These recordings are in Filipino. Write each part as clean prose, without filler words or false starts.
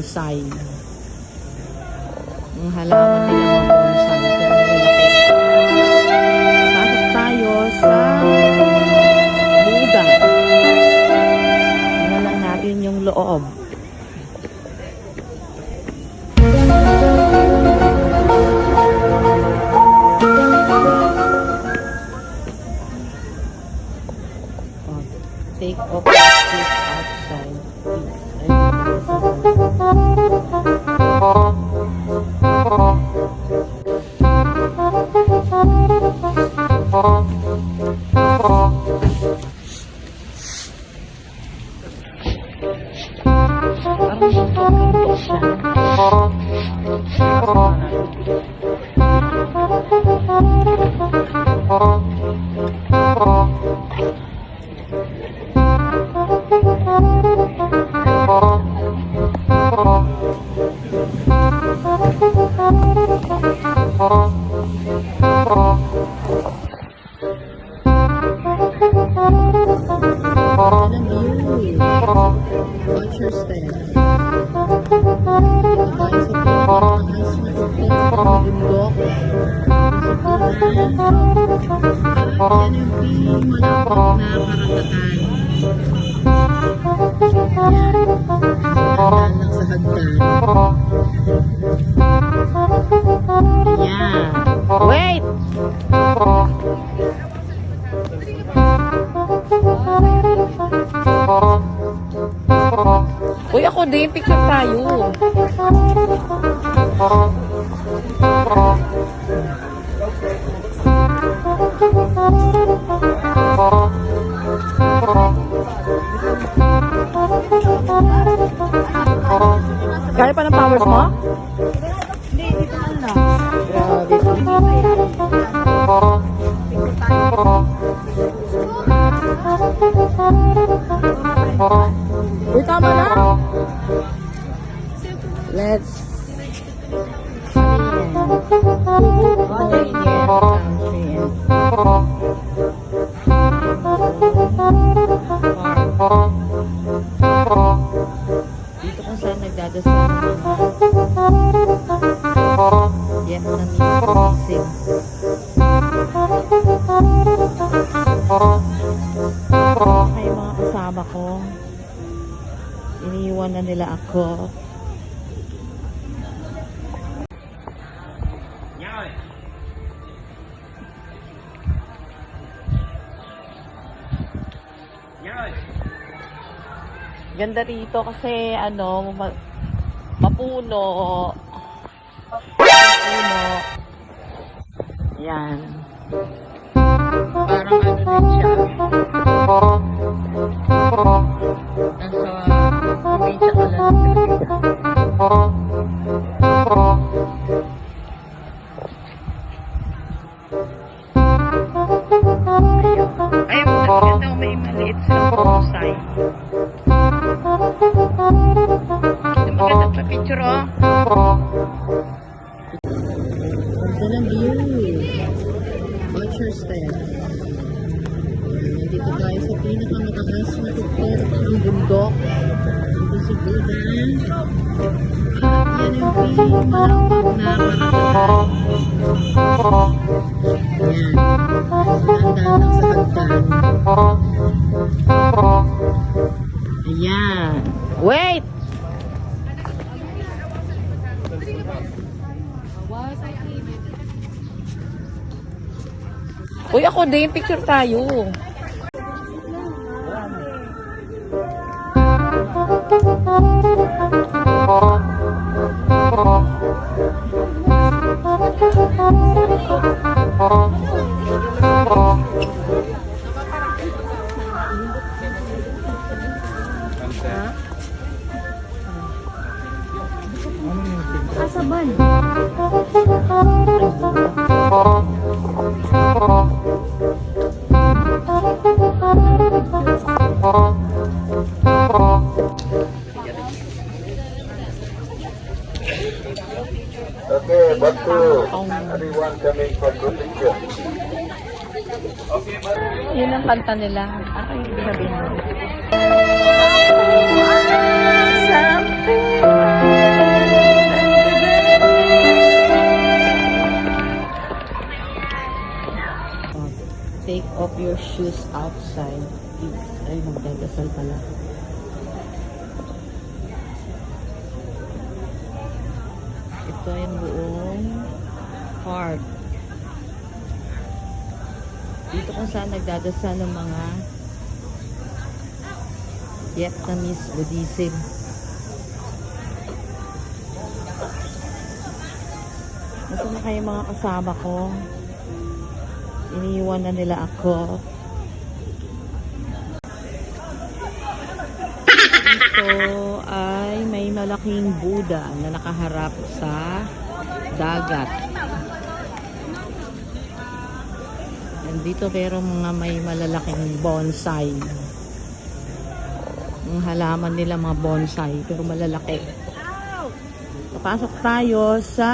bonsai. Ang halaman nila mga bonsai. Pero malalaki. Pasok tayo sa Buda. Tingnan lang natin yung loob. Take off the shoes outside. Parang buntok siya. Watch your step. Wait! Uy, ako din. Picture tayo. Kaya pa ng powers mo? Hindi, dito lang. Grabe. Uy, tama na. Let's dito kung saan nagdadasal yan ang nanisip. Kaya mga kasama ko, iniiwan na nila ako. Ganda rito kasi ano, mapuno. Yan. Parang ano din siya. Nasa probinsya ka lang. Ayun, maganda may maliit silang bonsai. Maganda pa picture, oh. Ganda ng view. Watch your step. Nandito tayo sa pinakamataas na tuktok ng bundok. Dito si Buda. At yan yung pinakmalapag na paratakan. Yan. Handa lang sa hagdan. Ayan. Wait! Uy, ako din. Picture tayo. Kasaban. Okay, back to everyone coming from the picture. Yun ang kanta nila. Ako yung sabihin mo. Something kasal pala. Ito yung buong park. Dito kung saan nagdadasal ng mga Vietnamese Buddhism. Nasaan na kayo mga kasama ko? Iniiwan na nila ako. Ito ay may malaking Buddha na nakaharap sa dagat. Nandito pero mga may malalaking bonsai. Ang halaman nila mga bonsai pero malalaki. Papasok tayo sa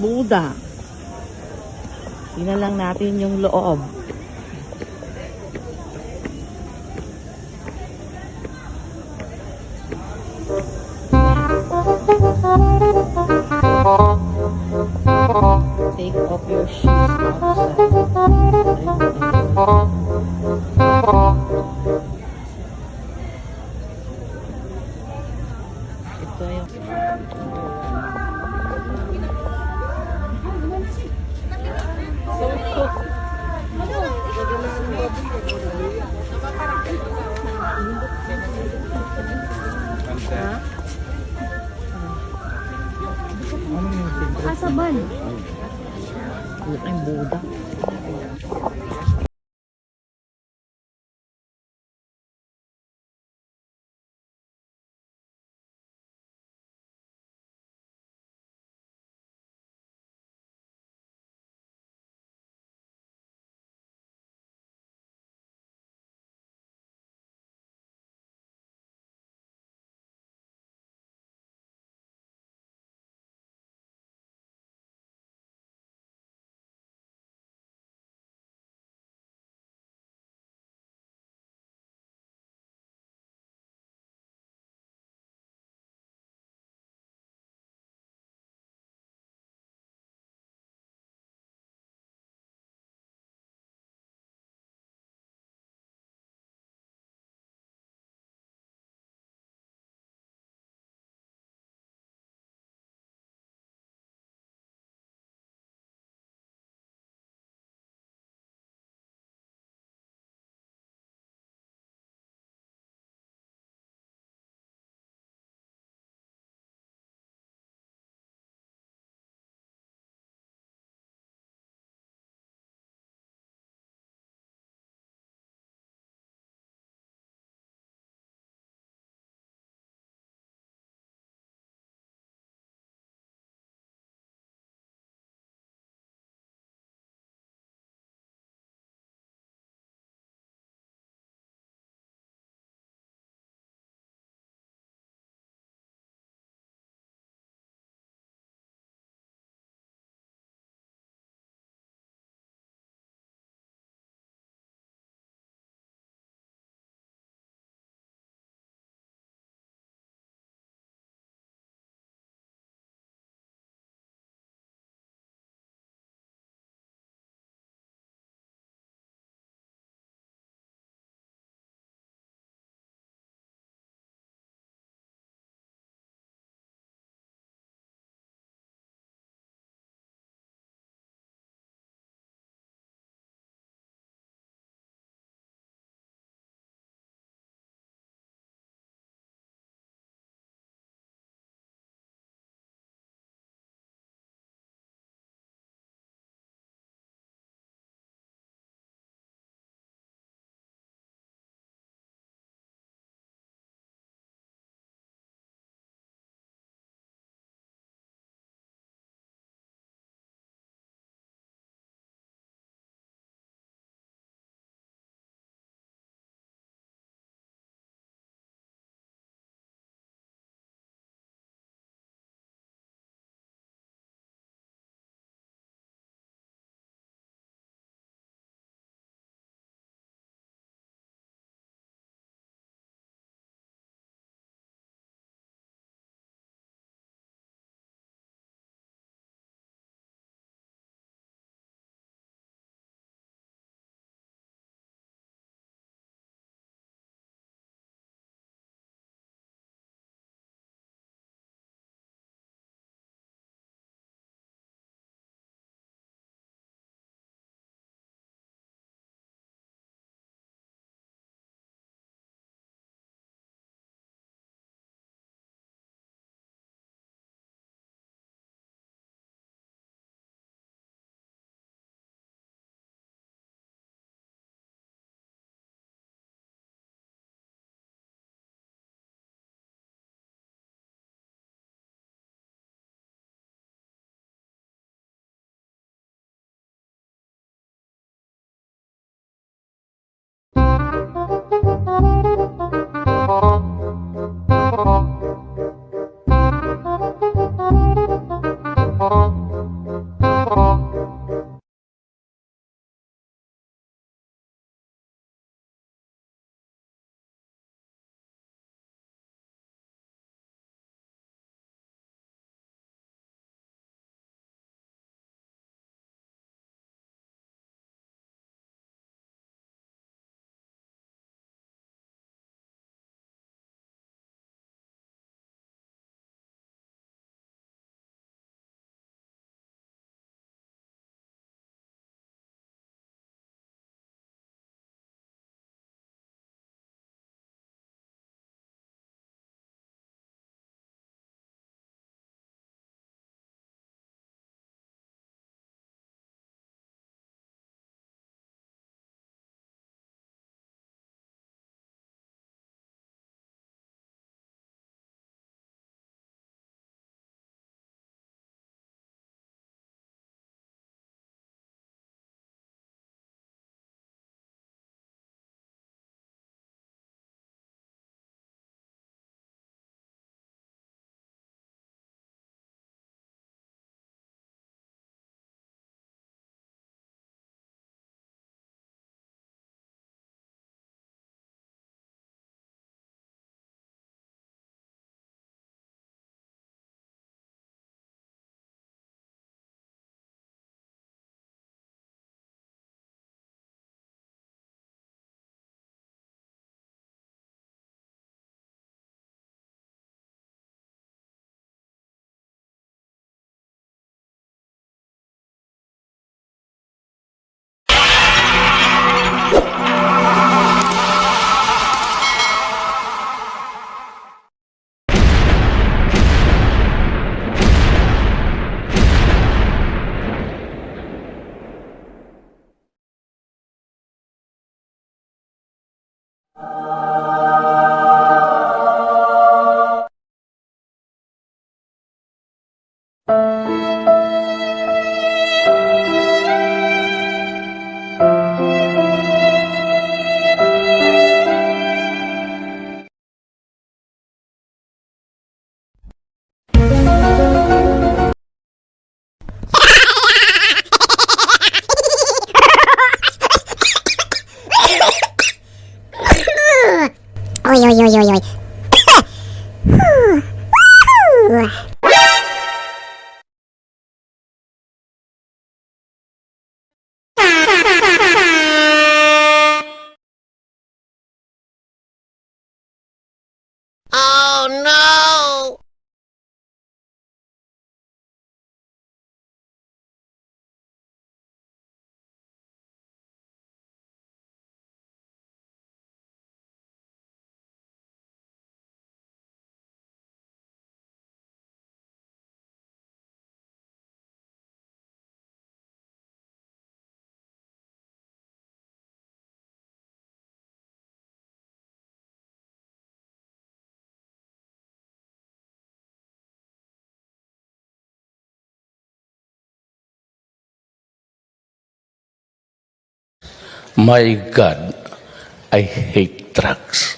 Buddha. Tingnan lang natin yung loob. Take off your shoes outside. Ito yung Kasaban. Yung Buddha. Oi, oi, oi, oi, oi. Oh no! My God, I hate drugs.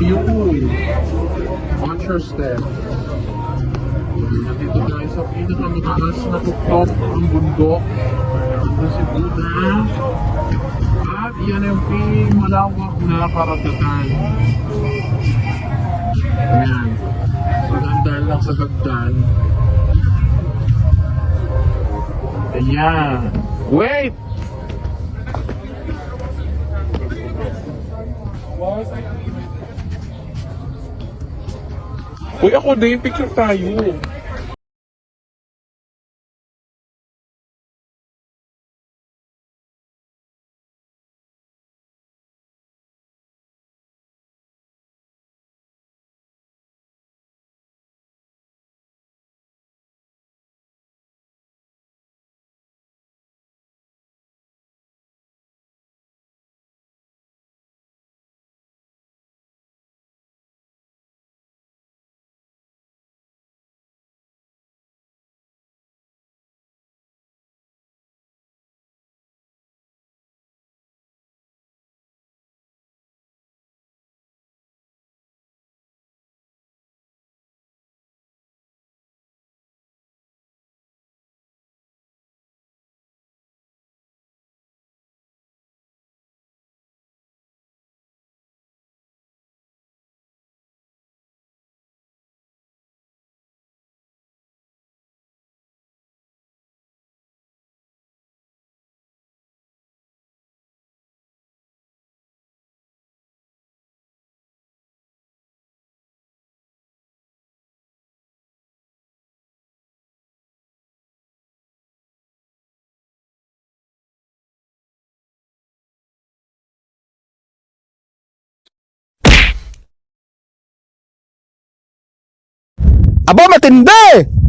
Yun! Watch your step. Nandito tayo sa pinakamataas na tuktok ng bundok. Ito si Buddha. At yan yung malawak na karagatan. Ayan. Magandaan lang sa gagdan. Ayan. Wait! Uy, ako din, picture tayo. Aba, matindi!